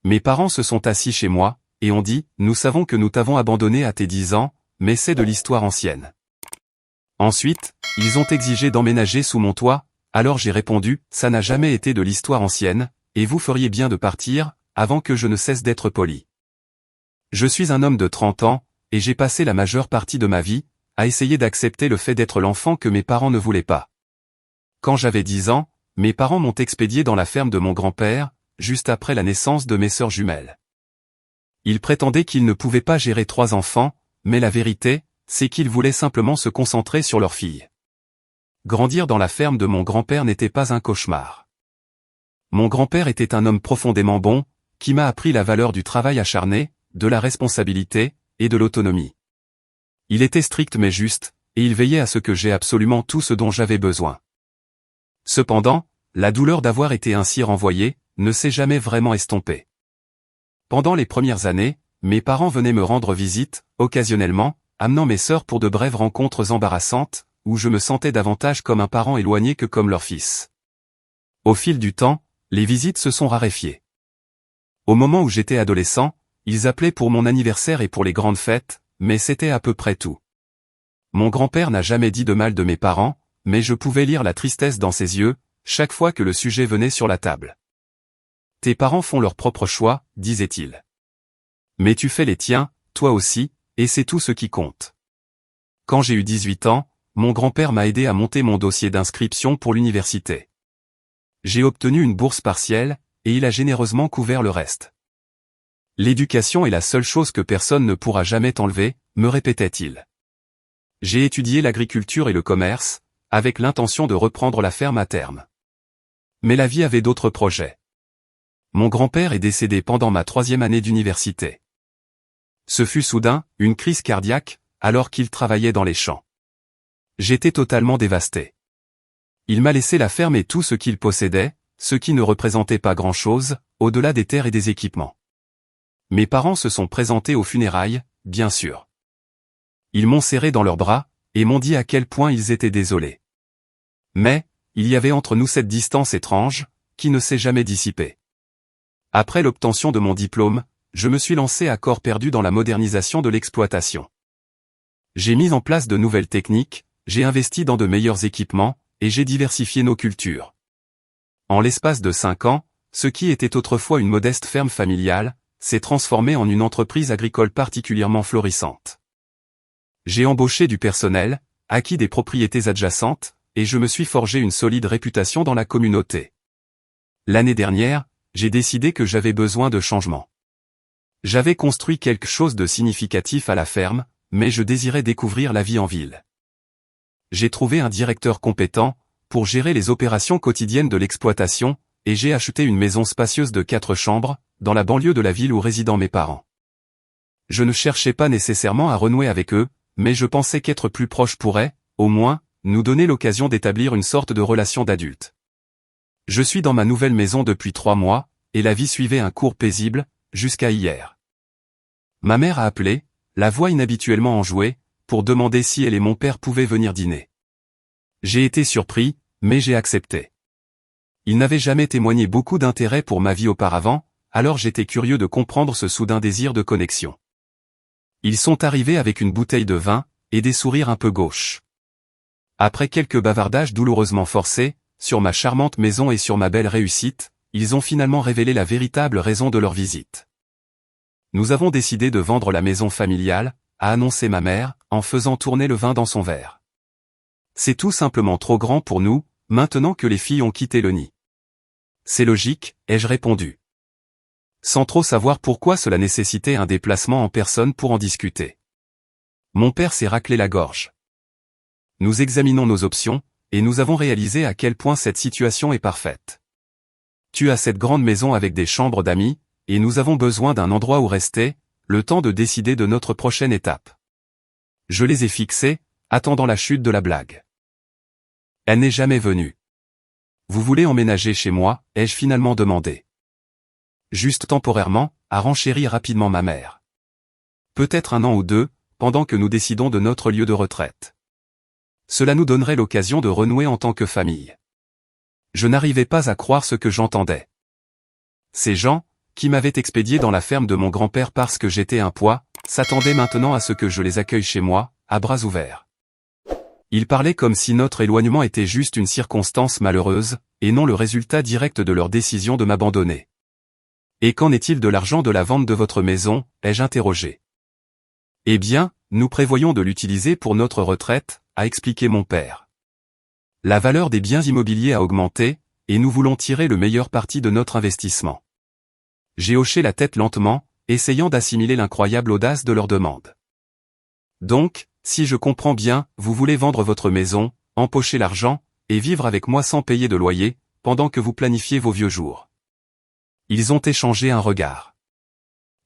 Mes parents se sont assis chez moi, et ont dit, nous savons que nous t'avons abandonné à tes 10 ans, mais c'est de l'histoire ancienne. Ensuite, ils ont exigé d'emménager sous mon toit, alors j'ai répondu, ça n'a jamais été de l'histoire ancienne, et vous feriez bien de partir, avant que je ne cesse d'être poli. Je suis un homme de 30 ans, et j'ai passé la majeure partie de ma vie, à essayer d'accepter le fait d'être l'enfant que mes parents ne voulaient pas. Quand j'avais 10 ans, mes parents m'ont expédié dans la ferme de mon grand-père, juste après la naissance de mes sœurs jumelles. Ils prétendaient qu'ils ne pouvaient pas gérer 3 enfants, mais la vérité, c'est qu'ils voulaient simplement se concentrer sur leur fille. Grandir dans la ferme de mon grand-père n'était pas un cauchemar. Mon grand-père était un homme profondément bon, qui m'a appris la valeur du travail acharné, de la responsabilité, et de l'autonomie. Il était strict mais juste, et il veillait à ce que j'aie absolument tout ce dont j'avais besoin. Cependant, la douleur d'avoir été ainsi renvoyé, ne s'est jamais vraiment estompée. Pendant les premières années, mes parents venaient me rendre visite, occasionnellement, amenant mes sœurs pour de brèves rencontres embarrassantes, où je me sentais davantage comme un parent éloigné que comme leur fils. Au fil du temps, les visites se sont raréfiées. Au moment où j'étais adolescent, ils appelaient pour mon anniversaire et pour les grandes fêtes, mais c'était à peu près tout. Mon grand-père n'a jamais dit de mal de mes parents, mais je pouvais lire la tristesse dans ses yeux, chaque fois que le sujet venait sur la table. Tes parents font leur propre choix, disait-il. Mais tu fais les tiens, toi aussi, et c'est tout ce qui compte. Quand j'ai eu 18 ans, mon grand-père m'a aidé à monter mon dossier d'inscription pour l'université. J'ai obtenu une bourse partielle, et il a généreusement couvert le reste. L'éducation est la seule chose que personne ne pourra jamais t'enlever, me répétait-il. J'ai étudié l'agriculture et le commerce, avec l'intention de reprendre la ferme à terme. Mais la vie avait d'autres projets. Mon grand-père est décédé pendant ma 3e année d'université. Ce fut soudain, une crise cardiaque, alors qu'il travaillait dans les champs. J'étais totalement dévasté. Il m'a laissé la ferme et tout ce qu'il possédait, ce qui ne représentait pas grand-chose, au-delà des terres et des équipements. Mes parents se sont présentés aux funérailles, bien sûr. Ils m'ont serré dans leurs bras, et m'ont dit à quel point ils étaient désolés. Mais, il y avait entre nous cette distance étrange, qui ne s'est jamais dissipée. Après l'obtention de mon diplôme, je me suis lancé à corps perdu dans la modernisation de l'exploitation. J'ai mis en place de nouvelles techniques, j'ai investi dans de meilleurs équipements, et j'ai diversifié nos cultures. En l'espace de 5 ans, ce qui était autrefois une modeste ferme familiale, s'est transformé en une entreprise agricole particulièrement florissante. J'ai embauché du personnel, acquis des propriétés adjacentes, et je me suis forgé une solide réputation dans la communauté. L'année dernière, j'ai décidé que j'avais besoin de changement. J'avais construit quelque chose de significatif à la ferme, mais je désirais découvrir la vie en ville. J'ai trouvé un directeur compétent, pour gérer les opérations quotidiennes de l'exploitation, et j'ai acheté une maison spacieuse de 4 chambres, dans la banlieue de la ville où résident mes parents. Je ne cherchais pas nécessairement à renouer avec eux, mais je pensais qu'être plus proche pourrait, au moins, nous donner l'occasion d'établir une sorte de relation d'adulte. Je suis dans ma nouvelle maison depuis 3 mois, et la vie suivait un cours paisible, jusqu'à hier. Ma mère a appelé, la voix inhabituellement enjouée, pour demander si elle et mon père pouvaient venir dîner. J'ai été surpris, mais j'ai accepté. Ils n'avaient jamais témoigné beaucoup d'intérêt pour ma vie auparavant, alors j'étais curieux de comprendre ce soudain désir de connexion. Ils sont arrivés avec une bouteille de vin, et des sourires un peu gauches. Après quelques bavardages douloureusement forcés, sur ma charmante maison et sur ma belle réussite, ils ont finalement révélé la véritable raison de leur visite. Nous avons décidé de vendre la maison familiale, a annoncé ma mère, en faisant tourner le vin dans son verre. C'est tout simplement trop grand pour nous, maintenant que les filles ont quitté le nid. C'est logique, ai-je répondu. Sans trop savoir pourquoi cela nécessitait un déplacement en personne pour en discuter. Mon père s'est raclé la gorge. Nous examinons nos options, et nous avons réalisé à quel point cette situation est parfaite. Tu as cette grande maison avec des chambres d'amis, et nous avons besoin d'un endroit où rester, le temps de décider de notre prochaine étape. Je les ai fixés, attendant la chute de la blague. Elle n'est jamais venue. Vous voulez emménager chez moi, ai-je finalement demandé. Juste temporairement, a renchéri rapidement ma mère. Peut-être 1 an ou 2, pendant que nous décidons de notre lieu de retraite. Cela nous donnerait l'occasion de renouer en tant que famille. Je n'arrivais pas à croire ce que j'entendais. Ces gens, qui m'avaient expédié dans la ferme de mon grand-père parce que j'étais un poids, s'attendaient maintenant à ce que je les accueille chez moi, à bras ouverts. Ils parlaient comme si notre éloignement était juste une circonstance malheureuse, et non le résultat direct de leur décision de m'abandonner. « Et qu'en est-il de l'argent de la vente de votre maison » ai-je interrogé. « Eh bien, nous prévoyons de l'utiliser pour notre retraite », a expliqué mon père. « La valeur des biens immobiliers a augmenté, et nous voulons tirer le meilleur parti de notre investissement. » J'ai hoché la tête lentement, essayant d'assimiler l'incroyable audace de leur demande. « Donc, si je comprends bien, vous voulez vendre votre maison, empocher l'argent, et vivre avec moi sans payer de loyer, pendant que vous planifiez vos vieux jours. » Ils ont échangé un regard.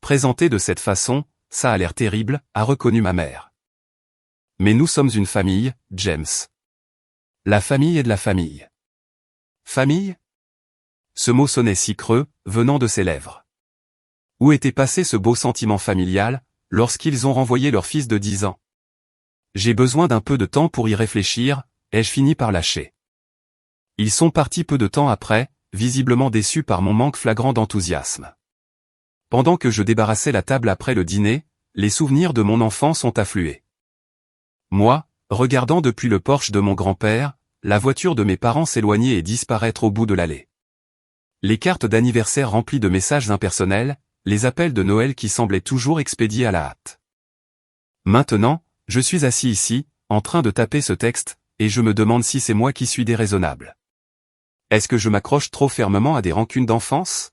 Présenté de cette façon, ça a l'air terrible, a reconnu ma mère. Mais nous sommes une famille, James. La famille est de la famille. Famille ? Ce mot sonnait si creux, venant de ses lèvres. Où était passé ce beau sentiment familial, lorsqu'ils ont renvoyé leur fils de 10 ans ? J'ai besoin d'un peu de temps pour y réfléchir, ai-je fini par lâcher. Ils sont partis peu de temps après, visiblement déçus par mon manque flagrant d'enthousiasme. Pendant que je débarrassais la table après le dîner, les souvenirs de mon enfance ont afflué. Moi, regardant depuis le porche de mon grand-père, la voiture de mes parents s'éloigner et disparaître au bout de l'allée. Les cartes d'anniversaire remplies de messages impersonnels, les appels de Noël qui semblaient toujours expédiés à la hâte. Maintenant, je suis assis ici, en train de taper ce texte, et je me demande si c'est moi qui suis déraisonnable. Est-ce que je m'accroche trop fermement à des rancunes d'enfance ?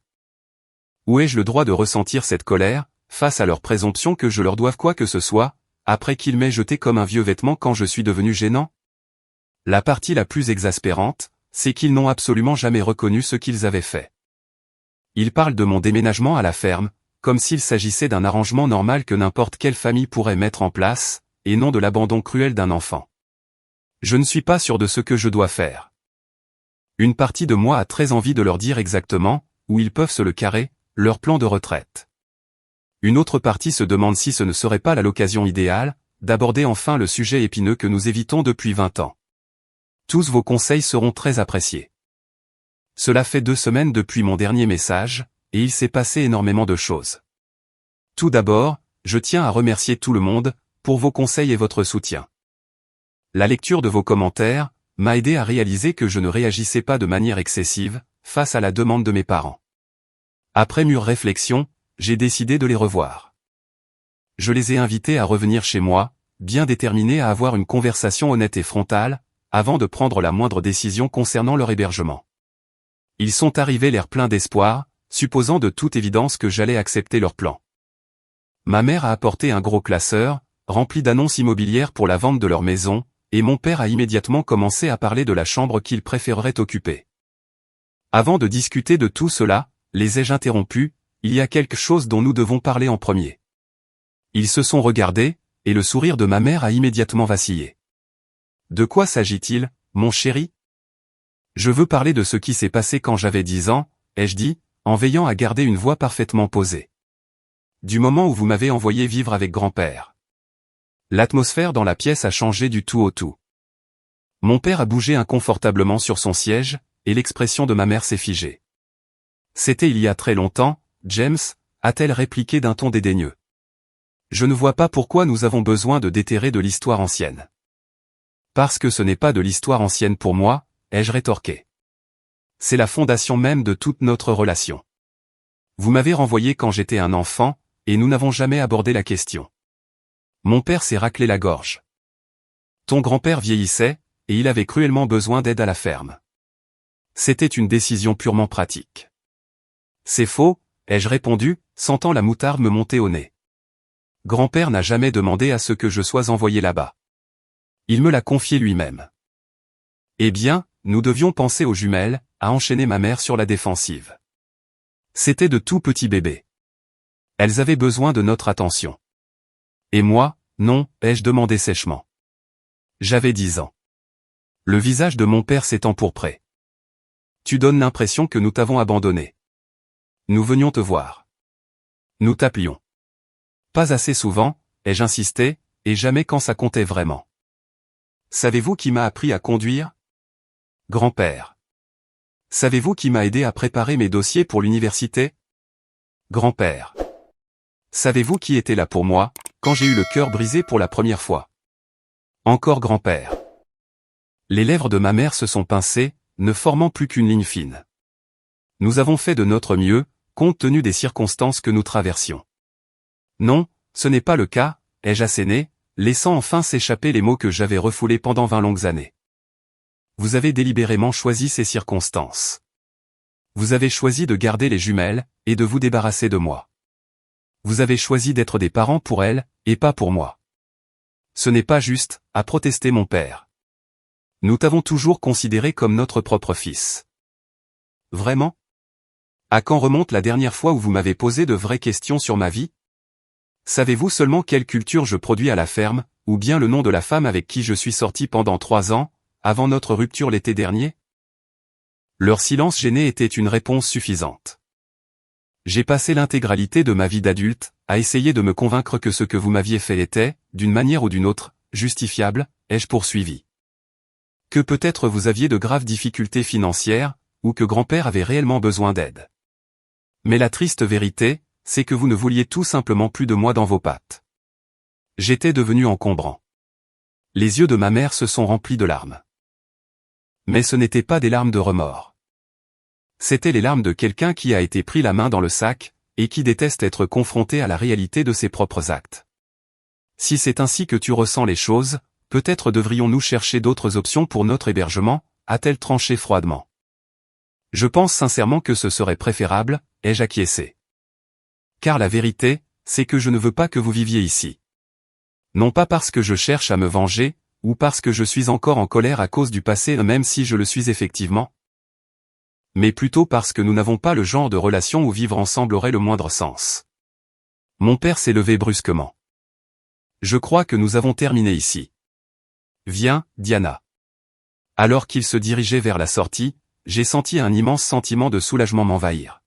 Où ai-je le droit de ressentir cette colère, face à leur présomption que je leur doive quoi que ce soit, après qu'ils m'aient jeté comme un vieux vêtement quand je suis devenu gênant ? La partie la plus exaspérante, c'est qu'ils n'ont absolument jamais reconnu ce qu'ils avaient fait. Ils parlent de mon déménagement à la ferme, comme s'il s'agissait d'un arrangement normal que n'importe quelle famille pourrait mettre en place, et non de l'abandon cruel d'un enfant. Je ne suis pas sûr de ce que je dois faire. Une partie de moi a très envie de leur dire exactement, où ils peuvent se le carrer, leur plan de retraite. Une autre partie se demande si ce ne serait pas l'occasion idéale, d'aborder enfin le sujet épineux que nous évitons depuis 20 ans. Tous vos conseils seront très appréciés. Cela fait 2 semaines depuis mon dernier message, et il s'est passé énormément de choses. Tout d'abord, je tiens à remercier tout le monde, pour vos conseils et votre soutien. La lecture de vos commentaires m'a aidé à réaliser que je ne réagissais pas de manière excessive, face à la demande de mes parents. Après mûre réflexion, j'ai décidé de les revoir. Je les ai invités à revenir chez moi, bien déterminés à avoir une conversation honnête et frontale, avant de prendre la moindre décision concernant leur hébergement. Ils sont arrivés l'air plein d'espoir, supposant de toute évidence que j'allais accepter leur plan. Ma mère a apporté un gros classeur, rempli d'annonces immobilières pour la vente de leur maison, et mon père a immédiatement commencé à parler de la chambre qu'il préférerait occuper. Avant de discuter de tout cela, les ai-je interrompus, il y a quelque chose dont nous devons parler en premier. Ils se sont regardés, et le sourire de ma mère a immédiatement vacillé. De quoi s'agit-il, mon chéri ? Je veux parler de ce qui s'est passé quand j'avais 10 ans, ai-je dit, en veillant à garder une voix parfaitement posée. Du moment où vous m'avez envoyé vivre avec grand-père. L'atmosphère dans la pièce a changé du tout au tout. Mon père a bougé inconfortablement sur son siège, et l'expression de ma mère s'est figée. C'était il y a très longtemps, James, a-t-elle répliqué d'un ton dédaigneux. Je ne vois pas pourquoi nous avons besoin de déterrer de l'histoire ancienne. Parce que ce n'est pas de l'histoire ancienne pour moi, ai-je rétorqué. C'est la fondation même de toute notre relation. Vous m'avez renvoyé quand j'étais un enfant, et nous n'avons jamais abordé la question. Mon père s'est raclé la gorge. Ton grand-père vieillissait, et il avait cruellement besoin d'aide à la ferme. C'était une décision purement pratique. C'est faux, ai-je répondu, sentant la moutarde me monter au nez. Grand-père n'a jamais demandé à ce que je sois envoyé là-bas. Il me l'a confié lui-même. Eh bien, nous devions penser aux jumelles, a enchaîné ma mère sur la défensive. C'étaient de tout petits bébés. Elles avaient besoin de notre attention. Et moi, non, ai-je demandé sèchement. J'avais 10 ans. Le visage de mon père s'est empourpré. Tu donnes l'impression que nous t'avons abandonné. Nous venions te voir. Nous t'appelions. Pas assez souvent, ai-je insisté, et jamais quand ça comptait vraiment. Savez-vous qui m'a appris à conduire ? Grand-père. Savez-vous qui m'a aidé à préparer mes dossiers pour l'université ? Grand-père. Savez-vous qui était là pour moi, quand j'ai eu le cœur brisé pour la première fois? Encore grand-père. Les lèvres de ma mère se sont pincées, ne formant plus qu'une ligne fine. Nous avons fait de notre mieux, compte tenu des circonstances que nous traversions. Non, ce n'est pas le cas, ai-je asséné, laissant enfin s'échapper les mots que j'avais refoulés pendant 20 longues années. Vous avez délibérément choisi ces circonstances. Vous avez choisi de garder les jumelles, et de vous débarrasser de moi. Vous avez choisi d'être des parents pour elles, et pas pour moi. Ce n'est pas juste, a protesté mon père. Nous t'avons toujours considéré comme notre propre fils. Vraiment? À quand remonte la dernière fois où vous m'avez posé de vraies questions sur ma vie? Savez-vous seulement quelle culture je produis à la ferme, ou bien le nom de la femme avec qui je suis sorti pendant 3 ans, avant notre rupture l'été dernier? Leur silence gêné était une réponse suffisante. J'ai passé l'intégralité de ma vie d'adulte, à essayer de me convaincre que ce que vous m'aviez fait était, d'une manière ou d'une autre, justifiable, ai-je poursuivi. Que peut-être vous aviez de graves difficultés financières, ou que grand-père avait réellement besoin d'aide. Mais la triste vérité, c'est que vous ne vouliez tout simplement plus de moi dans vos pattes. J'étais devenu encombrant. Les yeux de ma mère se sont remplis de larmes. Mais ce n'étaient pas des larmes de remords. C'étaient les larmes de quelqu'un qui a été pris la main dans le sac, et qui déteste être confronté à la réalité de ses propres actes. Si c'est ainsi que tu ressens les choses, peut-être devrions-nous chercher d'autres options pour notre hébergement, a-t-elle tranché froidement. Je pense sincèrement que ce serait préférable, ai-je acquiescé. Car la vérité, c'est que je ne veux pas que vous viviez ici. Non pas parce que je cherche à me venger, ou parce que je suis encore en colère à cause du passé même si je le suis effectivement. Mais plutôt parce que nous n'avons pas le genre de relation où vivre ensemble aurait le moindre sens. Mon père s'est levé brusquement. Je crois que nous avons terminé ici. Viens, Diana. Alors qu'il se dirigeait vers la sortie, j'ai senti un immense sentiment de soulagement m'envahir.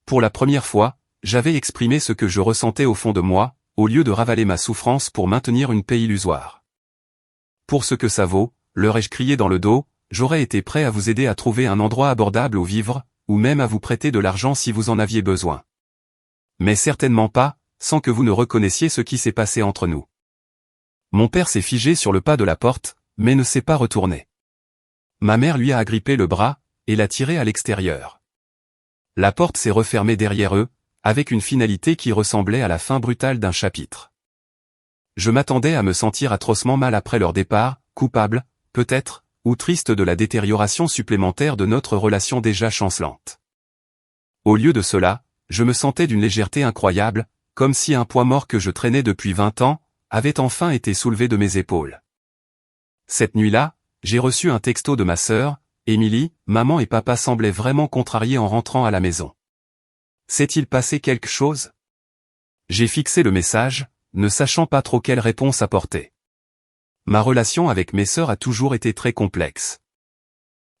Pour la première fois, j'avais exprimé ce que je ressentais au fond de moi, au lieu de ravaler ma souffrance pour maintenir une paix illusoire. Pour ce que ça vaut, leur ai-je crié dans le dos, j'aurais été prêt à vous aider à trouver un endroit abordable où vivre, ou même à vous prêter de l'argent si vous en aviez besoin. Mais certainement pas, sans que vous ne reconnaissiez ce qui s'est passé entre nous. Mon père s'est figé sur le pas de la porte, mais ne s'est pas retourné. Ma mère lui a agrippé le bras, et l'a tiré à l'extérieur. La porte s'est refermée derrière eux, avec une finalité qui ressemblait à la fin brutale d'un chapitre. Je m'attendais à me sentir atrocement mal après leur départ, coupable, peut-être, ou triste de la détérioration supplémentaire de notre relation déjà chancelante. Au lieu de cela, je me sentais d'une légèreté incroyable, comme si un poids mort que je traînais depuis 20 ans, avait enfin été soulevé de mes épaules. Cette nuit-là, j'ai reçu un texto de ma sœur, Émilie, maman et papa semblaient vraiment contrariés en rentrant à la maison. S'est-il passé quelque chose? J'ai fixé le message, ne sachant pas trop quelle réponse apporter. Ma relation avec mes sœurs a toujours été très complexe.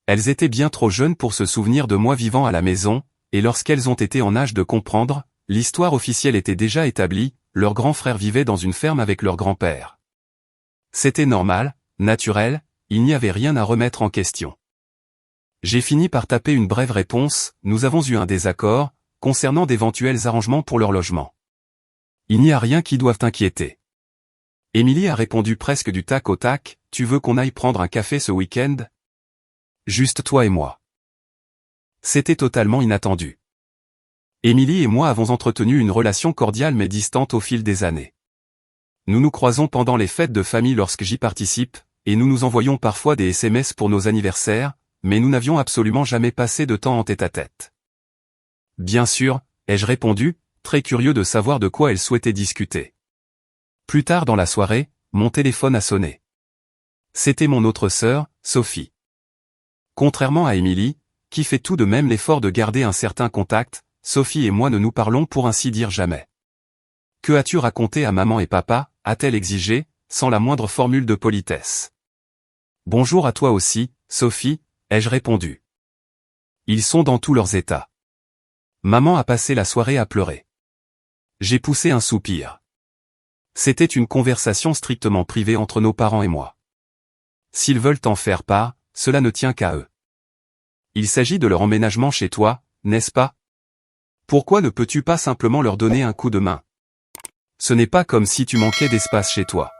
Elles étaient bien trop jeunes pour se souvenir de moi vivant à la maison, et lorsqu'elles ont été en âge de comprendre, l'histoire officielle était déjà établie, leur grand frère vivait dans une ferme avec leur grand-père. C'était normal, naturel, il n'y avait rien à remettre en question. J'ai fini par taper une brève réponse, nous avons eu un désaccord, concernant d'éventuels arrangements pour leur logement. Il n'y a rien qui doive t'inquiéter. Émilie a répondu presque du tac au tac, tu veux qu'on aille prendre un café ce week-end? Juste toi et moi. C'était totalement inattendu. Émilie et moi avons entretenu une relation cordiale mais distante au fil des années. Nous nous croisons pendant les fêtes de famille lorsque j'y participe, et nous nous envoyons parfois des SMS pour nos anniversaires, mais nous n'avions absolument jamais passé de temps en tête-à-tête. Bien sûr, ai-je répondu, très curieux de savoir de quoi elle souhaitait discuter. Plus tard dans la soirée, mon téléphone a sonné. C'était mon autre sœur, Sophie. Contrairement à Émilie, qui fait tout de même l'effort de garder un certain contact, Sophie et moi ne nous parlons pour ainsi dire jamais. Que as-tu raconté à maman et papa, a-t-elle exigé, sans la moindre formule de politesse. Bonjour à toi aussi, Sophie, ai-je répondu. Ils sont dans tous leurs états. Maman a passé la soirée à pleurer. J'ai poussé un soupir. C'était une conversation strictement privée entre nos parents et moi. S'ils veulent en faire part, cela ne tient qu'à eux. Il s'agit de leur emménagement chez toi, n'est-ce pas? Pourquoi ne peux-tu pas simplement leur donner un coup de main? Ce n'est pas comme si tu manquais d'espace chez toi.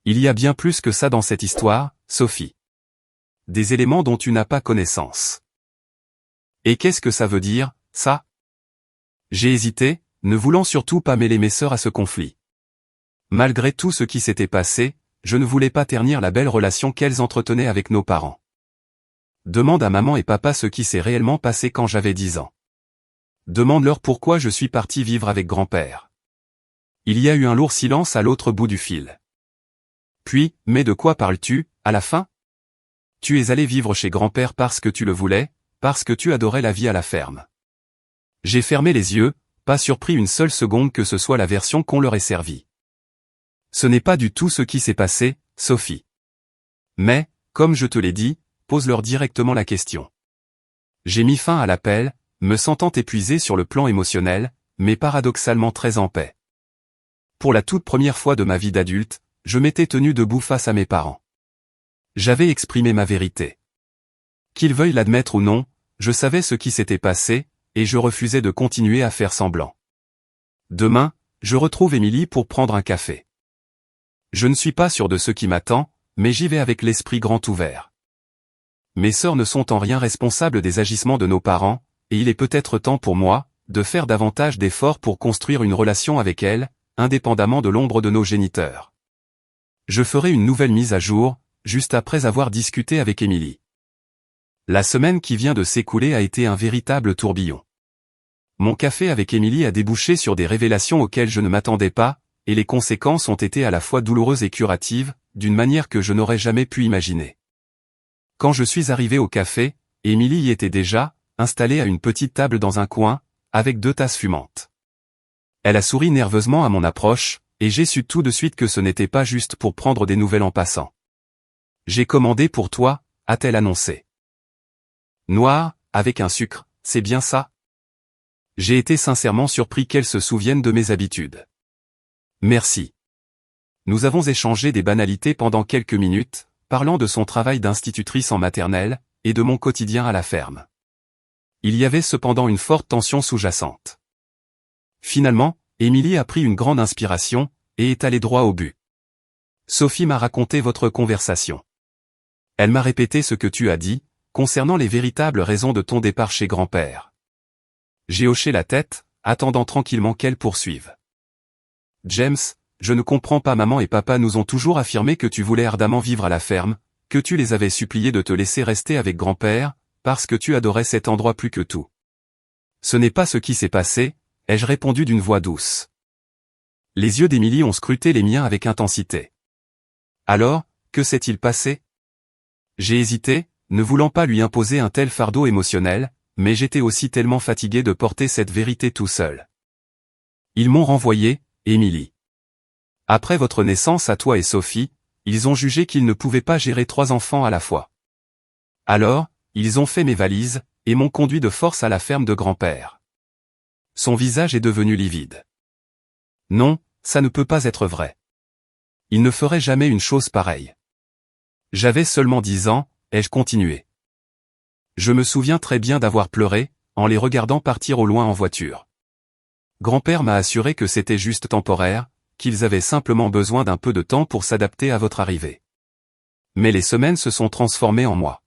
Il y a bien plus que ça dans cette histoire, Sophie. Des éléments dont tu n'as pas connaissance. Et qu'est-ce que ça veut dire, ça? J'ai hésité, ne voulant surtout pas mêler mes sœurs à ce conflit. Malgré tout ce qui s'était passé, je ne voulais pas ternir la belle relation qu'elles entretenaient avec nos parents. Demande à maman et papa ce qui s'est réellement passé quand j'avais 10 ans. Demande-leur pourquoi je suis parti vivre avec grand-père. Il y a eu un lourd silence à l'autre bout du fil. Puis, mais de quoi parles-tu, à la fin? Tu es allé vivre chez grand-père parce que tu le voulais, parce que tu adorais la vie à la ferme. J'ai fermé les yeux, pas surpris une seule seconde que ce soit la version qu'on leur ait servie. Ce n'est pas du tout ce qui s'est passé, Sophie. Mais, comme je te l'ai dit, pose-leur directement la question. J'ai mis fin à l'appel, me sentant épuisé sur le plan émotionnel, mais paradoxalement très en paix. Pour la toute première fois de ma vie d'adulte, je m'étais tenu debout face à mes parents. J'avais exprimé ma vérité. Qu'ils veuillent l'admettre ou non, je savais ce qui s'était passé, et je refusais de continuer à faire semblant. Demain, je retrouve Émilie pour prendre un café. Je ne suis pas sûr de ce qui m'attend, mais j'y vais avec l'esprit grand ouvert. Mes sœurs ne sont en rien responsables des agissements de nos parents, et il est peut-être temps pour moi, de faire davantage d'efforts pour construire une relation avec elles, indépendamment de l'ombre de nos géniteurs. Je ferai une nouvelle mise à jour, juste après avoir discuté avec Émilie. La semaine qui vient de s'écouler a été un véritable tourbillon. Mon café avec Émilie a débouché sur des révélations auxquelles je ne m'attendais pas, et les conséquences ont été à la fois douloureuses et curatives, d'une manière que je n'aurais jamais pu imaginer. Quand je suis arrivé au café, Émilie y était déjà, installée à une petite table dans un coin, avec 2 tasses fumantes. Elle a souri nerveusement à mon approche, et j'ai su tout de suite que ce n'était pas juste pour prendre des nouvelles en passant. « J'ai commandé pour toi », a-t-elle annoncé. « Noir, avec un sucre, c'est bien ça ?» J'ai été sincèrement surpris qu'elle se souvienne de mes habitudes. Merci. Nous avons échangé des banalités pendant quelques minutes, parlant de son travail d'institutrice en maternelle, et de mon quotidien à la ferme. Il y avait cependant une forte tension sous-jacente. Finalement, Émilie a pris une grande inspiration, et est allée droit au but. « Sophie m'a raconté votre conversation. Elle m'a répété ce que tu as dit, concernant les véritables raisons de ton départ chez grand-père. » J'ai hoché la tête, attendant tranquillement qu'elle poursuive. « James, je ne comprends pas, maman et papa nous ont toujours affirmé que tu voulais ardemment vivre à la ferme, que tu les avais suppliés de te laisser rester avec grand-père, parce que tu adorais cet endroit plus que tout. » Ce n'est pas ce qui s'est passé, ai-je répondu d'une voix douce. Les yeux d'Émilie ont scruté les miens avec intensité. Alors, que s'est-il passé? J'ai hésité, ne voulant pas lui imposer un tel fardeau émotionnel, mais j'étais aussi tellement fatigué de porter cette vérité tout seul. Ils m'ont renvoyé, Émilie. Après votre naissance à toi et Sophie, ils ont jugé qu'ils ne pouvaient pas gérer 3 enfants à la fois. Alors, ils ont fait mes valises, et m'ont conduit de force à la ferme de grand-père. Son visage est devenu livide. Non, ça ne peut pas être vrai. Il ne ferait jamais une chose pareille. J'avais seulement 10 ans, ai-je continué. Je me souviens très bien d'avoir pleuré, en les regardant partir au loin en voiture. Grand-père m'a assuré que c'était juste temporaire, qu'ils avaient simplement besoin d'un peu de temps pour s'adapter à votre arrivée. Mais les semaines se sont transformées en mois.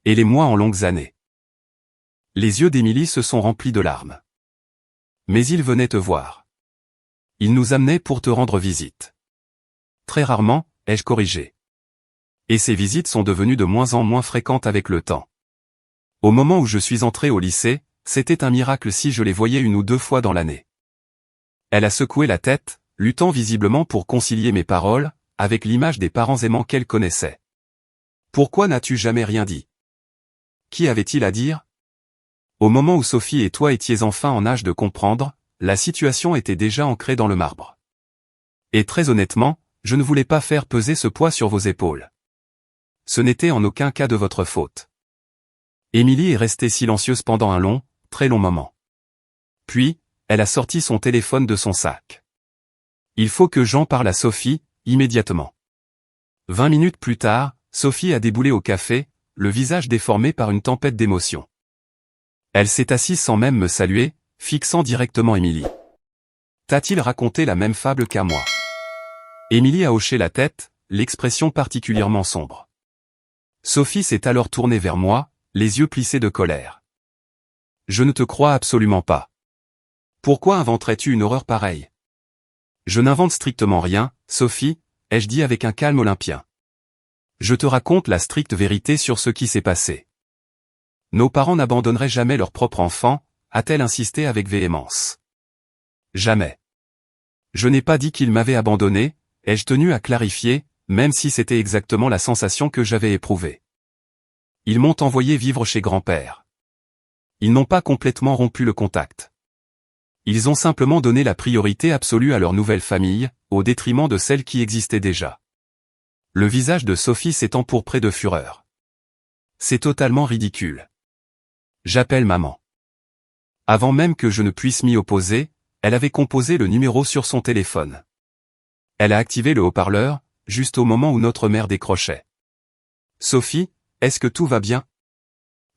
Et les mois en longues années. Les yeux d'Émilie se sont remplis de larmes. Mais il venait te voir. Il nous amenait pour te rendre visite. Très rarement, ai-je corrigé. Et ces visites sont devenues de moins en moins fréquentes avec le temps. Au moment où je suis entré au lycée, c'était un miracle si je les voyais 1 ou 2 fois dans l'année. Elle a secoué la tête, luttant visiblement pour concilier mes paroles, avec l'image des parents aimants qu'elle connaissait. Pourquoi n'as-tu jamais rien dit? Qui avait-il à dire? Au moment où Sophie et toi étiez enfin en âge de comprendre, la situation était déjà ancrée dans le marbre. Et très honnêtement, je ne voulais pas faire peser ce poids sur vos épaules. Ce n'était en aucun cas de votre faute. Émilie est restée silencieuse pendant un long, très long moment. Puis, elle a sorti son téléphone de son sac. Il faut que j'en parle à Sophie, immédiatement. 20 minutes plus tard, Sophie a déboulé au café, le visage déformé par une tempête d'émotions. Elle s'est assise sans même me saluer, fixant directement Émilie. T'a-t-il raconté la même fable qu'à moi? Émilie a hoché la tête, l'expression particulièrement sombre. Sophie s'est alors tournée vers moi, les yeux plissés de colère. Je ne te crois absolument pas. Pourquoi inventerais-tu une horreur pareille? Je n'invente strictement rien, Sophie, ai-je dit avec un calme olympien. Je te raconte la stricte vérité sur ce qui s'est passé. Nos parents n'abandonneraient jamais leur propre enfant, a-t-elle insisté avec véhémence. Jamais. Je n'ai pas dit qu'ils m'avaient abandonné, ai-je tenu à clarifier, même si c'était exactement la sensation que j'avais éprouvée. Ils m'ont envoyé vivre chez grand-père. Ils n'ont pas complètement rompu le contact. Ils ont simplement donné la priorité absolue à leur nouvelle famille, au détriment de celle qui existait déjà. Le visage de Sophie s'est empourpré de fureur. C'est totalement ridicule. J'appelle maman. Avant même que je ne puisse m'y opposer, elle avait composé le numéro sur son téléphone. Elle a activé le haut-parleur, juste au moment où notre mère décrochait. Sophie, est-ce que tout va bien?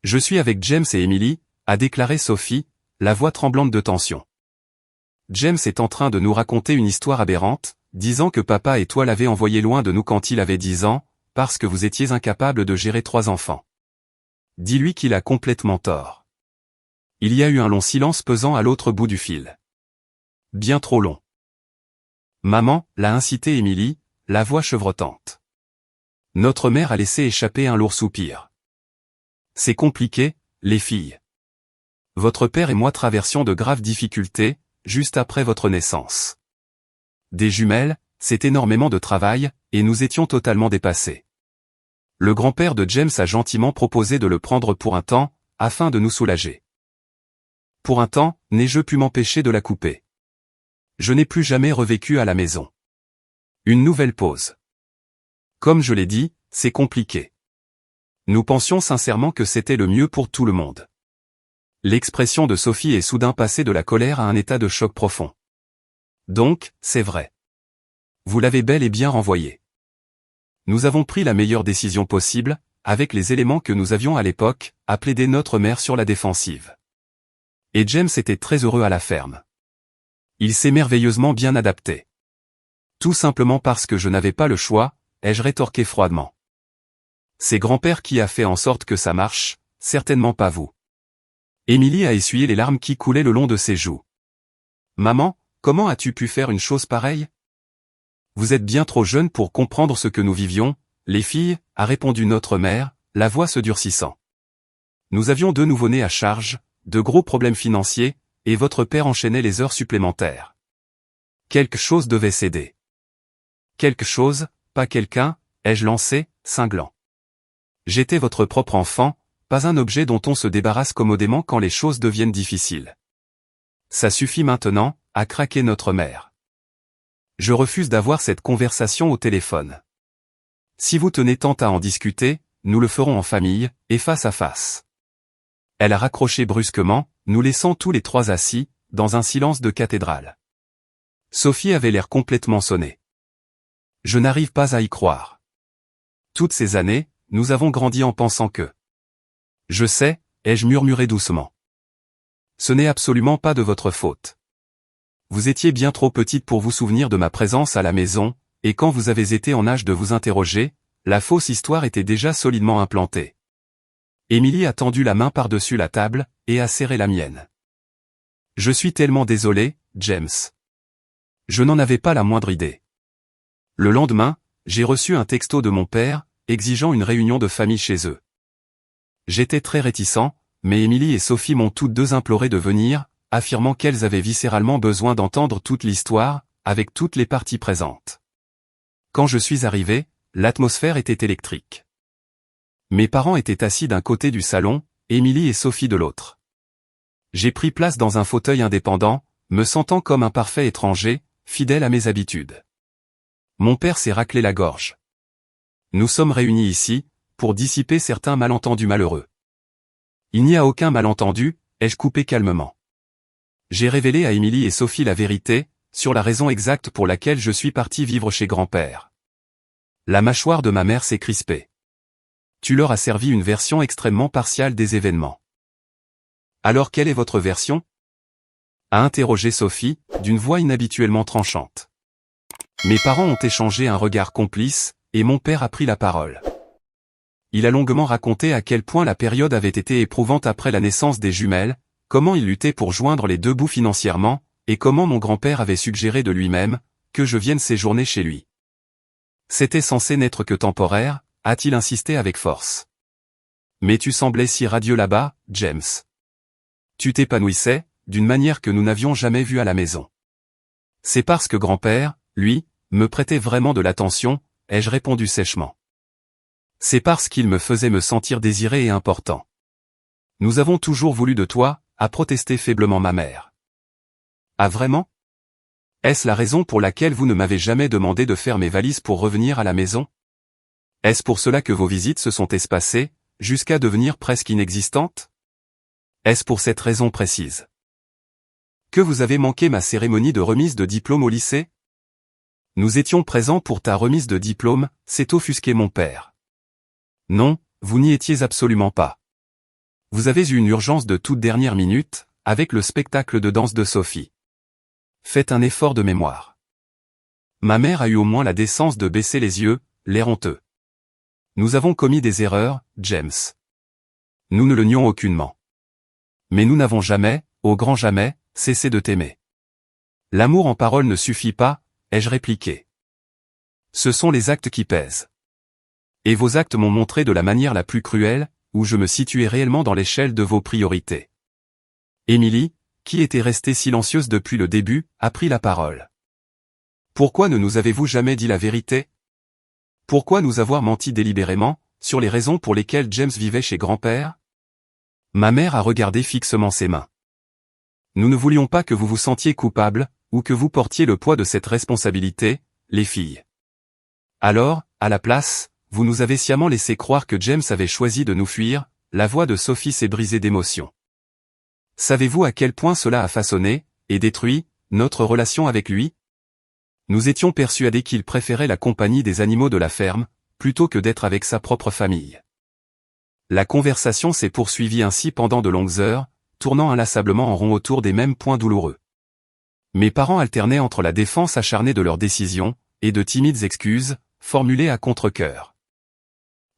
Je suis avec James et Emily, a déclaré Sophie, la voix tremblante de tension. James est en train de nous raconter une histoire aberrante, disant que papa et toi l'avez envoyé loin de nous quand il avait 10 ans, parce que vous étiez incapables de gérer 3 enfants. Dis-lui qu'il a complètement tort. Il y a eu un long silence pesant à l'autre bout du fil. Bien trop long. Maman, l'a incité Émilie, la voix chevrotante. Notre mère a laissé échapper un lourd soupir. C'est compliqué, les filles. Votre père et moi traversions de graves difficultés, juste après votre naissance. Des jumelles, c'est énormément de travail, et nous étions totalement dépassés. Le grand-père de James a gentiment proposé de le prendre pour un temps, afin de nous soulager. Pour un temps, n'ai-je pu m'empêcher de la couper. Je n'ai plus jamais revécu à la maison. Une nouvelle pause. Comme je l'ai dit, c'est compliqué. Nous pensions sincèrement que c'était le mieux pour tout le monde. L'expression de Sophie est soudain passée de la colère à un état de choc profond. Donc, c'est vrai. Vous l'avez bel et bien renvoyé. Nous avons pris la meilleure décision possible, avec les éléments que nous avions à l'époque, à plaider notre mère sur la défensive. Et James était très heureux à la ferme. Il s'est merveilleusement bien adapté. Tout simplement parce que je n'avais pas le choix, ai-je rétorqué froidement. C'est grand-père qui a fait en sorte que ça marche, certainement pas vous. Émilie a essuyé les larmes qui coulaient le long de ses joues. Maman, comment as-tu pu faire une chose pareille? Vous êtes bien trop jeune pour comprendre ce que nous vivions, les filles, a répondu notre mère, la voix se durcissant. Nous avions 2 nouveau-nés à charge, de gros problèmes financiers, et votre père enchaînait les heures supplémentaires. Quelque chose devait céder. Quelque chose, pas quelqu'un, ai-je lancé, cinglant. J'étais votre propre enfant, pas un objet dont on se débarrasse commodément quand les choses deviennent difficiles. Ça suffit maintenant, a craqué notre mère. Je refuse d'avoir cette conversation au téléphone. Si vous tenez tant à en discuter, nous le ferons en famille, et face à face. Elle a raccroché brusquement, nous laissant tous les 3 assis, dans un silence de cathédrale. Sophie avait l'air complètement sonnée. Je n'arrive pas à y croire. Toutes ces années, nous avons grandi en pensant que... Je sais, ai-je murmuré doucement. Ce n'est absolument pas de votre faute. Vous étiez bien trop petite pour vous souvenir de ma présence à la maison, et quand vous avez été en âge de vous interroger, la fausse histoire était déjà solidement implantée. Émilie a tendu la main par-dessus la table, et a serré la mienne. Je suis tellement désolé, James. Je n'en avais pas la moindre idée. Le lendemain, j'ai reçu un texto de mon père, exigeant une réunion de famille chez eux. J'étais très réticent, mais Émilie et Sophie m'ont toutes 2 imploré de venir, affirmant qu'elles avaient viscéralement besoin d'entendre toute l'histoire, avec toutes les parties présentes. Quand je suis arrivé, l'atmosphère était électrique. Mes parents étaient assis d'un côté du salon, Émilie et Sophie de l'autre. J'ai pris place dans un fauteuil indépendant, me sentant comme un parfait étranger, fidèle à mes habitudes. Mon père s'est raclé la gorge. Nous sommes réunis ici, pour dissiper certains malentendus malheureux. Il n'y a aucun malentendu, ai-je coupé calmement. J'ai révélé à Émilie et Sophie la vérité, sur la raison exacte pour laquelle je suis parti vivre chez grand-père. La mâchoire de ma mère s'est crispée. Tu leur as servi une version extrêmement partiale des événements. Alors quelle est votre version? A interrogé Sophie, d'une voix inhabituellement tranchante. Mes parents ont échangé un regard complice, et mon père a pris la parole. Il a longuement raconté à quel point la période avait été éprouvante après la naissance des jumelles, comment il luttait pour joindre les deux bouts financièrement, et comment mon grand-père avait suggéré de lui-même, que je vienne séjourner chez lui. C'était censé n'être que temporaire, a-t-il insisté avec force. Mais tu semblais si radieux là-bas, James. Tu t'épanouissais, d'une manière que nous n'avions jamais vue à la maison. C'est parce que grand-père, lui, me prêtait vraiment de l'attention, ai-je répondu sèchement. C'est parce qu'il me faisait me sentir désiré et important. Nous avons toujours voulu de toi, a protesté faiblement ma mère. Ah vraiment? Est-ce la raison pour laquelle vous ne m'avez jamais demandé de faire mes valises pour revenir à la maison? Est-ce pour cela que vos visites se sont espacées, jusqu'à devenir presque inexistantes? Est-ce pour cette raison précise que vous avez manqué ma cérémonie de remise de diplôme au lycée? Nous étions présents pour ta remise de diplôme, s'est offusqué mon père. Non, vous n'y étiez absolument pas. Vous avez eu une urgence de toute dernière minute, avec le spectacle de danse de Sophie. Faites un effort de mémoire. Ma mère a eu au moins la décence de baisser les yeux, l'air honteux. Nous avons commis des erreurs, James. Nous ne le nions aucunement. Mais nous n'avons jamais, au grand jamais, cessé de t'aimer. L'amour en parole ne suffit pas, ai-je répliqué. Ce sont les actes qui pèsent. Et vos actes m'ont montré de la manière la plus cruelle, où je me situais réellement dans l'échelle de vos priorités. Émilie, qui était restée silencieuse depuis le début, a pris la parole. Pourquoi ne nous avez-vous jamais dit la vérité? Pourquoi nous avoir menti délibérément, sur les raisons pour lesquelles James vivait chez grand-père? Ma mère a regardé fixement ses mains. Nous ne voulions pas que vous vous sentiez coupable, ou que vous portiez le poids de cette responsabilité, les filles. Alors, à la place, vous nous avez sciemment laissé croire que James avait choisi de nous fuir, la voix de Sophie s'est brisée d'émotion. Savez-vous à quel point cela a façonné, et détruit, notre relation avec lui? Nous étions persuadés qu'il préférait la compagnie des animaux de la ferme, plutôt que d'être avec sa propre famille. La conversation s'est poursuivie ainsi pendant de longues heures, tournant inlassablement en rond autour des mêmes points douloureux. Mes parents alternaient entre la défense acharnée de leurs décisions, et de timides excuses, formulées à contre-cœur.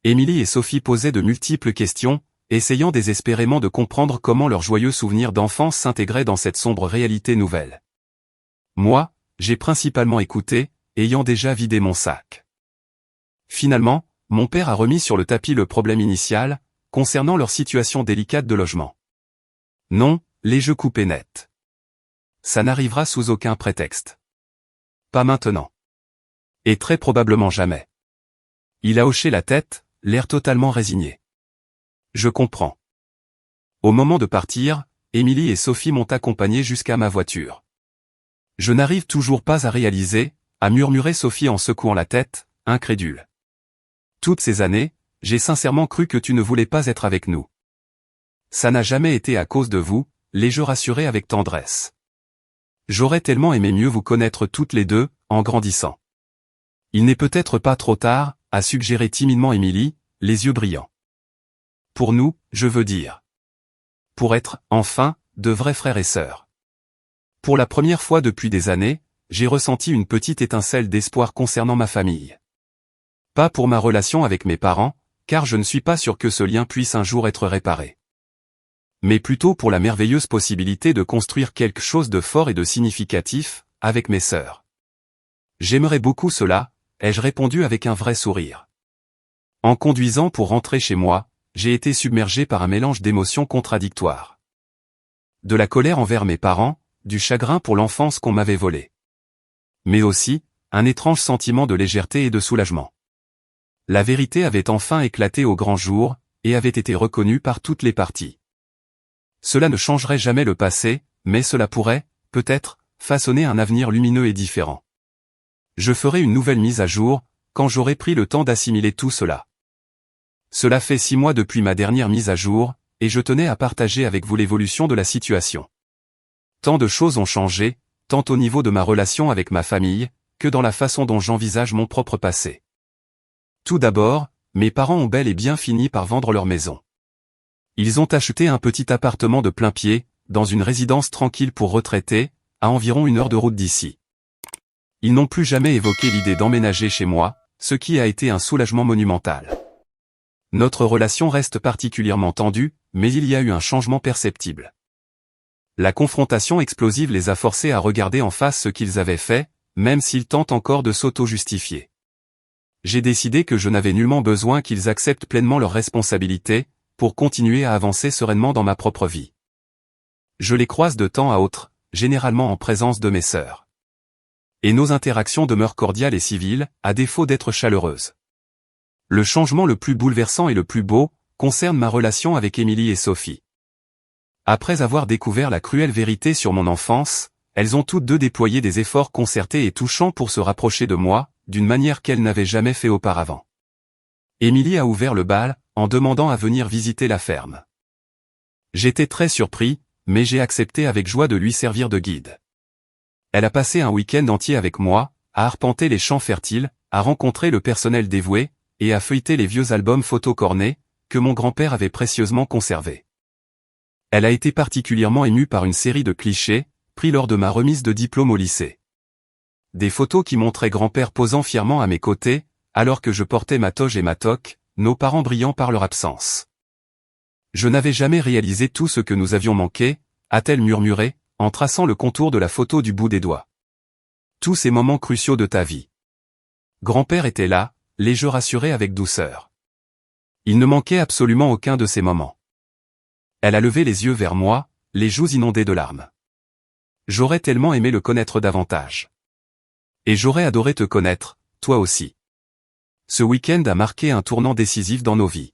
Émilie et Sophie posaient de multiples questions, essayant désespérément de comprendre comment leurs joyeux souvenirs d'enfance s'intégraient dans cette sombre réalité nouvelle. Moi, j'ai principalement écouté, ayant déjà vidé mon sac. Finalement, mon père a remis sur le tapis le problème initial, concernant leur situation délicate de logement. Non, les jeux coupés net. Ça n'arrivera sous aucun prétexte. Pas maintenant. Et très probablement jamais. Il a hoché la tête, l'air totalement résigné. Je comprends. Au moment de partir, Émilie et Sophie m'ont accompagné jusqu'à ma voiture. Je n'arrive toujours pas à réaliser, a murmuré Sophie en secouant la tête, incrédule. Toutes ces années, j'ai sincèrement cru que tu ne voulais pas être avec nous. Ça n'a jamais été à cause de vous, l'ai-je rassuré avec tendresse. J'aurais tellement aimé mieux vous connaître toutes les deux, en grandissant. Il n'est peut-être pas trop tard, a suggéré timidement Émilie, les yeux brillants. Pour nous, je veux dire. Pour être, enfin, de vrais frères et sœurs. Pour la première fois depuis des années, j'ai ressenti une petite étincelle d'espoir concernant ma famille. Pas pour ma relation avec mes parents, car je ne suis pas sûr que ce lien puisse un jour être réparé. Mais plutôt pour la merveilleuse possibilité de construire quelque chose de fort et de significatif, avec mes sœurs. J'aimerais beaucoup cela, ai-je répondu avec un vrai sourire. En conduisant pour rentrer chez moi, j'ai été submergé par un mélange d'émotions contradictoires. De la colère envers mes parents, du chagrin pour l'enfance qu'on m'avait volée. Mais aussi, un étrange sentiment de légèreté et de soulagement. La vérité avait enfin éclaté au grand jour, et avait été reconnue par toutes les parties. Cela ne changerait jamais le passé, mais cela pourrait, peut-être, façonner un avenir lumineux et différent. Je ferai une nouvelle mise à jour, quand j'aurai pris le temps d'assimiler tout cela. Cela fait 6 mois depuis ma dernière mise à jour, et je tenais à partager avec vous l'évolution de la situation. Tant de choses ont changé, tant au niveau de ma relation avec ma famille, que dans la façon dont j'envisage mon propre passé. Tout d'abord, mes parents ont bel et bien fini par vendre leur maison. Ils ont acheté un petit appartement de plein pied, dans une résidence tranquille pour retraités, à environ 1 heure de route d'ici. Ils n'ont plus jamais évoqué l'idée d'emménager chez moi, ce qui a été un soulagement monumental. Notre relation reste particulièrement tendue, mais il y a eu un changement perceptible. La confrontation explosive les a forcés à regarder en face ce qu'ils avaient fait, même s'ils tentent encore de s'auto-justifier. J'ai décidé que je n'avais nullement besoin qu'ils acceptent pleinement leurs responsabilités, pour continuer à avancer sereinement dans ma propre vie. Je les croise de temps à autre, généralement en présence de mes sœurs. Et nos interactions demeurent cordiales et civiles, à défaut d'être chaleureuses. Le changement le plus bouleversant et le plus beau, concerne ma relation avec Émilie et Sophie. Après avoir découvert la cruelle vérité sur mon enfance, elles ont toutes deux déployé des efforts concertés et touchants pour se rapprocher de moi, d'une manière qu'elles n'avaient jamais fait auparavant. Émilie a ouvert le bal, en demandant à venir visiter la ferme. J'étais très surpris, mais j'ai accepté avec joie de lui servir de guide. Elle a passé un week-end entier avec moi, à arpenter les champs fertiles, à rencontrer le personnel dévoué, et à feuilleter les vieux albums photos cornés, que mon grand-père avait précieusement conservés. Elle a été particulièrement émue par une série de clichés, pris lors de ma remise de diplôme au lycée. Des photos qui montraient grand-père posant fièrement à mes côtés, alors que je portais ma toge et ma toque, nos parents brillant par leur absence. Je n'avais jamais réalisé tout ce que nous avions manqué, a-t-elle murmuré, en traçant le contour de la photo du bout des doigts. Tous ces moments cruciaux de ta vie. Grand-père était là, les yeux rassurés avec douceur. Il ne manquait absolument aucun de ces moments. Elle a levé les yeux vers moi, les joues inondées de larmes. J'aurais tellement aimé le connaître davantage. Et j'aurais adoré te connaître, toi aussi. Ce week-end a marqué un tournant décisif dans nos vies.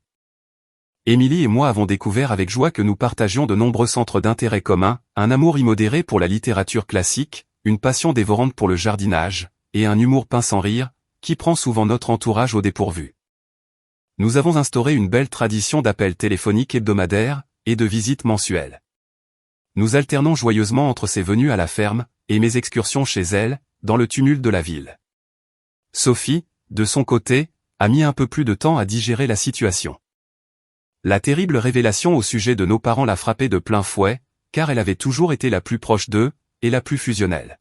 Émilie et moi avons découvert avec joie que nous partagions de nombreux centres d'intérêt communs, un amour immodéré pour la littérature classique, une passion dévorante pour le jardinage, et un humour pince sans rire, qui prend souvent notre entourage au dépourvu. Nous avons instauré une belle tradition d'appels téléphoniques hebdomadaires, et de visites mensuelles. Nous alternons joyeusement entre ses venues à la ferme, et mes excursions chez elle, dans le tumulte de la ville. Sophie, de son côté, a mis un peu plus de temps à digérer la situation. La terrible révélation au sujet de nos parents l'a frappée de plein fouet, car elle avait toujours été la plus proche d'eux, et la plus fusionnelle.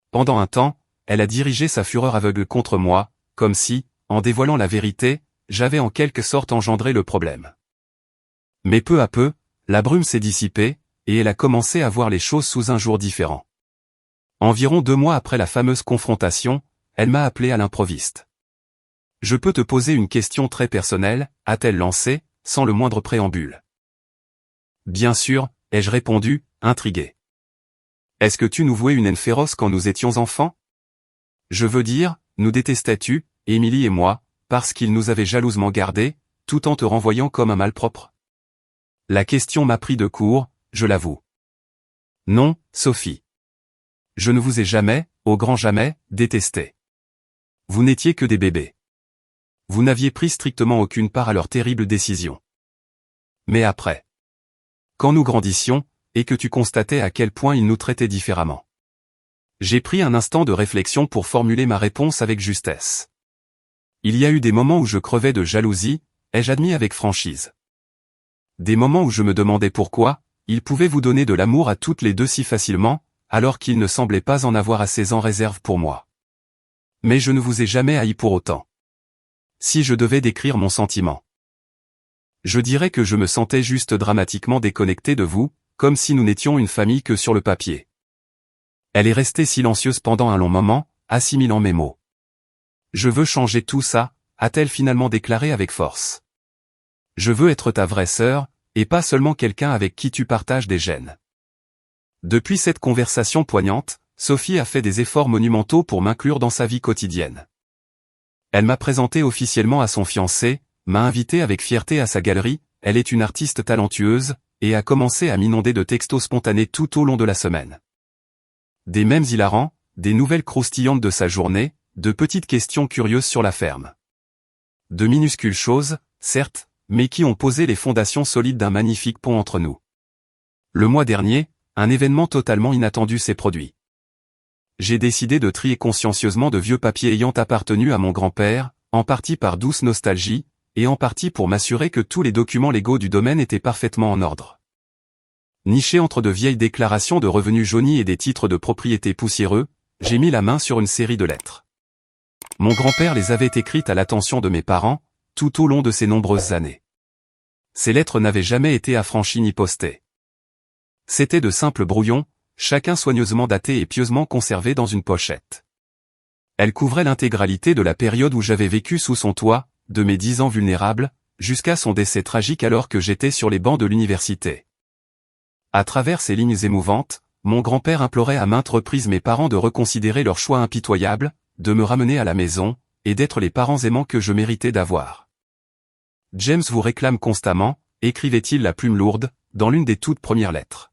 Pendant un temps, elle a dirigé sa fureur aveugle contre moi, comme si, en dévoilant la vérité, j'avais en quelque sorte engendré le problème. Mais peu à peu, la brume s'est dissipée, et elle a commencé à voir les choses sous un jour différent. Environ 2 mois après la fameuse confrontation, elle m'a appelé à l'improviste. « Je peux te poser une question très personnelle », a-t-elle lancé, sans le moindre préambule. « Bien sûr », ai-je répondu, intrigué. « Est-ce que tu nous vouais une haine féroce quand nous étions enfants ? Je veux dire, nous détestais-tu, Émilie et moi, parce qu'il nous avait jalousement gardés, tout en te renvoyant comme un malpropre ? » La question m'a pris de court, je l'avoue. « Non, Sophie. Je ne vous ai jamais, au grand jamais, détesté. Vous n'étiez que des bébés. Vous n'aviez pris strictement aucune part à leurs terribles décisions. Mais après, quand nous grandissions, et que tu constatais à quel point ils nous traitaient différemment. J'ai pris un instant de réflexion pour formuler ma réponse avec justesse. Il y a eu des moments où je crevais de jalousie, ai-je admis avec franchise. Des moments où je me demandais pourquoi, ils pouvaient vous donner de l'amour à toutes les deux si facilement, alors qu'ils ne semblaient pas en avoir assez en réserve pour moi. Mais je ne vous ai jamais haï pour autant. Si je devais décrire mon sentiment, je dirais que je me sentais juste dramatiquement déconnecté de vous, comme si nous n'étions une famille que sur le papier. Elle est restée silencieuse pendant un long moment, assimilant mes mots. Je veux changer tout ça, a-t-elle finalement déclaré avec force. Je veux être ta vraie sœur, et pas seulement quelqu'un avec qui tu partages des gènes. Depuis cette conversation poignante, Sophie a fait des efforts monumentaux pour m'inclure dans sa vie quotidienne. Elle m'a présenté officiellement à son fiancé, m'a invité avec fierté à sa galerie, elle est une artiste talentueuse, et a commencé à m'inonder de textos spontanés tout au long de la semaine. Des mèmes hilarants, des nouvelles croustillantes de sa journée, de petites questions curieuses sur la ferme. De minuscules choses, certes, mais qui ont posé les fondations solides d'un magnifique pont entre nous. Le mois dernier, un événement totalement inattendu s'est produit. J'ai décidé de trier consciencieusement de vieux papiers ayant appartenu à mon grand-père, en partie par douce nostalgie, et en partie pour m'assurer que tous les documents légaux du domaine étaient parfaitement en ordre. Niché entre de vieilles déclarations de revenus jaunies et des titres de propriété poussiéreux, j'ai mis la main sur une série de lettres. Mon grand-père les avait écrites à l'attention de mes parents, tout au long de ces nombreuses années. Ces lettres n'avaient jamais été affranchies ni postées. C'étaient de simples brouillons, chacun soigneusement daté et pieusement conservé dans une pochette. Elles couvraient l'intégralité de la période où j'avais vécu sous son toit, de mes 10 ans vulnérables, jusqu'à son décès tragique alors que j'étais sur les bancs de l'université. À travers ces lignes émouvantes, mon grand-père implorait à maintes reprises mes parents de reconsidérer leur choix impitoyable, de me ramener à la maison, et d'être les parents aimants que je méritais d'avoir. James vous réclame constamment, écrivait-il la plume lourde, dans l'une des toutes premières lettres.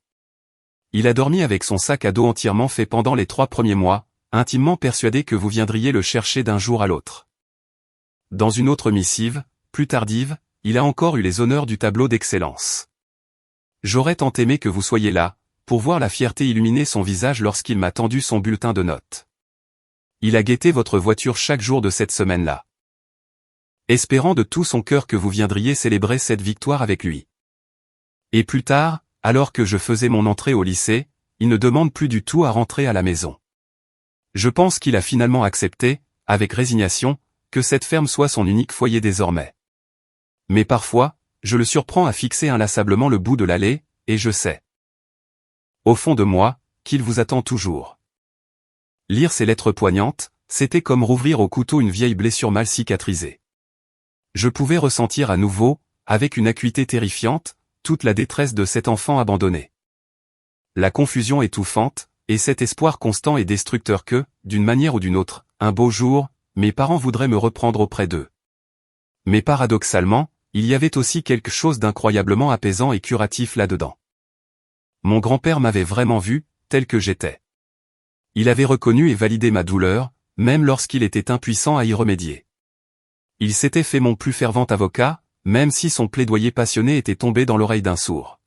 Il a dormi avec son sac à dos entièrement fait pendant les 3 premiers mois, intimement persuadé que vous viendriez le chercher d'un jour à l'autre. Dans une autre missive, plus tardive, il a encore eu les honneurs du tableau d'excellence. J'aurais tant aimé que vous soyez là, pour voir la fierté illuminer son visage lorsqu'il m'a tendu son bulletin de notes. Il a guetté votre voiture chaque jour de cette semaine-là, espérant de tout son cœur que vous viendriez célébrer cette victoire avec lui. Et plus tard, alors que je faisais mon entrée au lycée, il ne demande plus du tout à rentrer à la maison. Je pense qu'il a finalement accepté, avec résignation, que cette ferme soit son unique foyer désormais. Mais parfois, je le surprends à fixer inlassablement le bout de l'allée, et je sais, au fond de moi, qu'il vous attend toujours. Lire ces lettres poignantes, c'était comme rouvrir au couteau une vieille blessure mal cicatrisée. Je pouvais ressentir à nouveau, avec une acuité terrifiante, toute la détresse de cet enfant abandonné. La confusion étouffante, et cet espoir constant et destructeur que, d'une manière ou d'une autre, un beau jour, mes parents voudraient me reprendre auprès d'eux. Mais paradoxalement, il y avait aussi quelque chose d'incroyablement apaisant et curatif là-dedans. Mon grand-père m'avait vraiment vu, tel que j'étais. Il avait reconnu et validé ma douleur, même lorsqu'il était impuissant à y remédier. Il s'était fait mon plus fervent avocat, même si son plaidoyer passionné était tombé dans l'oreille d'un sourd.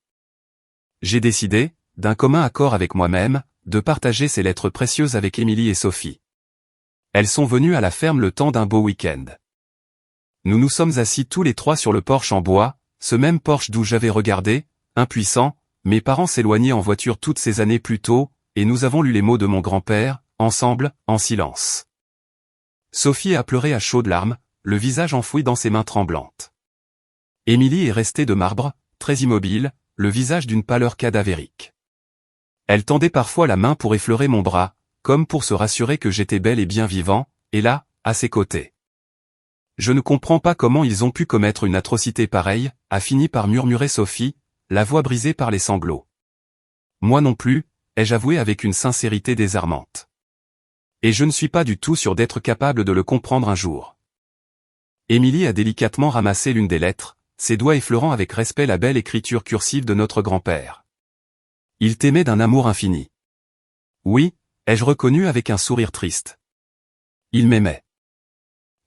J'ai décidé, d'un commun accord avec moi-même, de partager ces lettres précieuses avec Émilie et Sophie. Elles sont venues à la ferme le temps d'un beau week-end. Nous nous sommes assis tous les 3 sur le porche en bois, ce même porche d'où j'avais regardé, impuissant, mes parents s'éloigner en voiture toutes ces années plus tôt, et nous avons lu les mots de mon grand-père, ensemble, en silence. Sophie a pleuré à chaudes larmes, le visage enfoui dans ses mains tremblantes. Émilie est restée de marbre, très immobile, le visage d'une pâleur cadavérique. Elle tendait parfois la main pour effleurer mon bras, comme pour se rassurer que j'étais bel et bien vivant, et là, à ses côtés. Je ne comprends pas comment ils ont pu commettre une atrocité pareille, a fini par murmurer Sophie, la voix brisée par les sanglots. Moi non plus, ai-je avoué avec une sincérité désarmante. Et je ne suis pas du tout sûr d'être capable de le comprendre un jour. Émilie a délicatement ramassé l'une des lettres, ses doigts effleurant avec respect la belle écriture cursive de notre grand-père. Il t'aimait d'un amour infini. Oui, ai-je reconnu avec un sourire triste. Il m'aimait.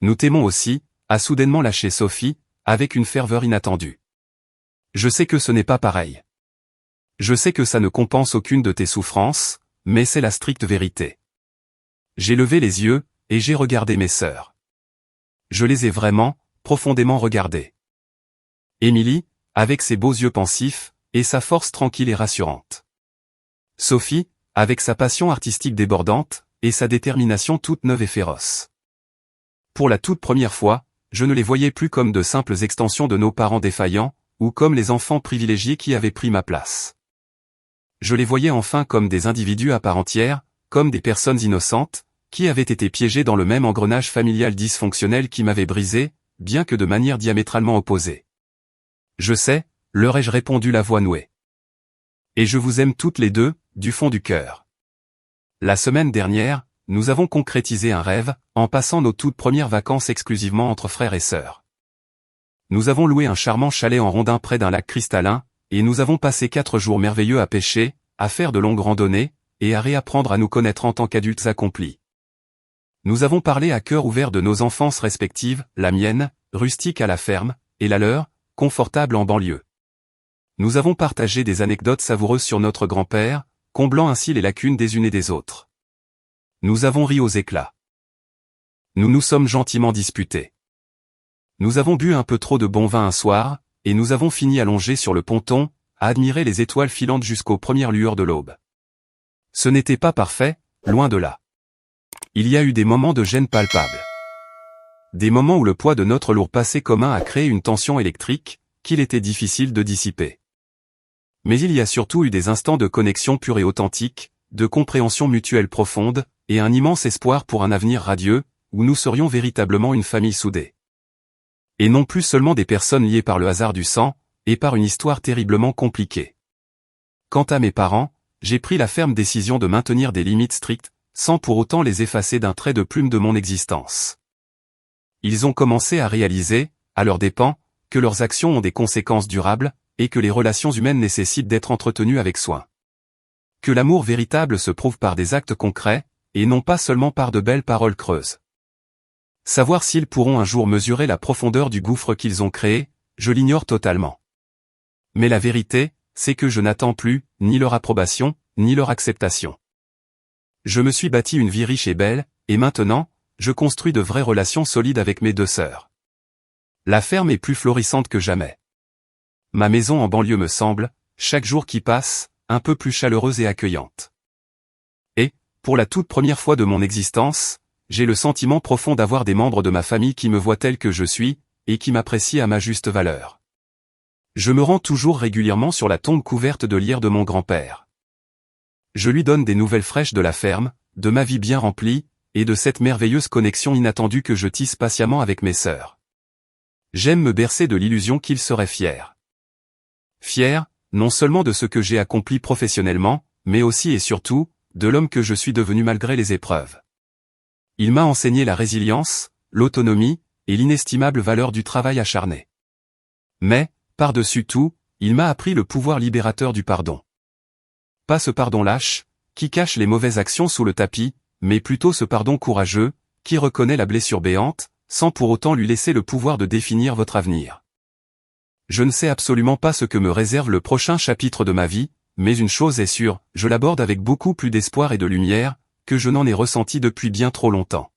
Nous t'aimons aussi, a soudainement lâché Sophie, avec une ferveur inattendue. Je sais que ce n'est pas pareil. Je sais que ça ne compense aucune de tes souffrances, mais c'est la stricte vérité. J'ai levé les yeux, et j'ai regardé mes sœurs. Je les ai vraiment, profondément regardées. Émilie, avec ses beaux yeux pensifs, et sa force tranquille et rassurante. Sophie, avec sa passion artistique débordante, et sa détermination toute neuve et féroce. Pour la toute première fois, je ne les voyais plus comme de simples extensions de nos parents défaillants, ou comme les enfants privilégiés qui avaient pris ma place. Je les voyais enfin comme des individus à part entière, comme des personnes innocentes, qui avaient été piégées dans le même engrenage familial dysfonctionnel qui m'avait brisé, bien que de manière diamétralement opposée. Je sais, leur ai-je répondu la voix nouée. Et je vous aime toutes les deux, du fond du cœur. La semaine dernière, nous avons concrétisé un rêve, en passant nos toutes premières vacances exclusivement entre frères et sœurs. Nous avons loué un charmant chalet en rondin près d'un lac cristallin, et nous avons passé 4 jours merveilleux à pêcher, à faire de longues randonnées, et à réapprendre à nous connaître en tant qu'adultes accomplis. Nous avons parlé à cœur ouvert de nos enfances respectives, la mienne, rustique à la ferme, et la leur, confortable en banlieue. Nous avons partagé des anecdotes savoureuses sur notre grand-père, comblant ainsi les lacunes des unes et des autres. Nous avons ri aux éclats. Nous nous sommes gentiment disputés. Nous avons bu un peu trop de bon vin un soir, et nous avons fini allongés sur le ponton, à admirer les étoiles filantes jusqu'aux premières lueurs de l'aube. Ce n'était pas parfait, loin de là. Il y a eu des moments de gêne palpables. Des moments où le poids de notre lourd passé commun a créé une tension électrique, qu'il était difficile de dissiper. Mais il y a surtout eu des instants de connexion pure et authentique, de compréhension mutuelle profonde, et un immense espoir pour un avenir radieux, où nous serions véritablement une famille soudée. Et non plus seulement des personnes liées par le hasard du sang, et par une histoire terriblement compliquée. Quant à mes parents, j'ai pris la ferme décision de maintenir des limites strictes, sans pour autant les effacer d'un trait de plume de mon existence. Ils ont commencé à réaliser, à leurs dépens, que leurs actions ont des conséquences durables, et que les relations humaines nécessitent d'être entretenues avec soin. Que l'amour véritable se prouve par des actes concrets, et non pas seulement par de belles paroles creuses. Savoir s'ils pourront un jour mesurer la profondeur du gouffre qu'ils ont créé, je l'ignore totalement. Mais la vérité, c'est que je n'attends plus, ni leur approbation, ni leur acceptation. Je me suis bâti une vie riche et belle, et maintenant, je construis de vraies relations solides avec mes deux sœurs. La ferme est plus florissante que jamais. Ma maison en banlieue me semble, chaque jour qui passe, un peu plus chaleureuse et accueillante. Et, pour la toute première fois de mon existence, j'ai le sentiment profond d'avoir des membres de ma famille qui me voient tel que je suis, et qui m'apprécient à ma juste valeur. Je me rends toujours régulièrement sur la tombe couverte de lierre de mon grand-père. Je lui donne des nouvelles fraîches de la ferme, de ma vie bien remplie, et de cette merveilleuse connexion inattendue que je tisse patiemment avec mes sœurs. J'aime me bercer de l'illusion qu'il serait fier. Fier, non seulement de ce que j'ai accompli professionnellement, mais aussi et surtout, de l'homme que je suis devenu malgré les épreuves. Il m'a enseigné la résilience, l'autonomie, et l'inestimable valeur du travail acharné. Mais, par-dessus tout, il m'a appris le pouvoir libérateur du pardon. Pas ce pardon lâche, qui cache les mauvaises actions sous le tapis, mais plutôt ce pardon courageux, qui reconnaît la blessure béante, sans pour autant lui laisser le pouvoir de définir votre avenir. Je ne sais absolument pas ce que me réserve le prochain chapitre de ma vie, mais une chose est sûre, je l'aborde avec beaucoup plus d'espoir et de lumière, que je n'en ai ressenti depuis bien trop longtemps.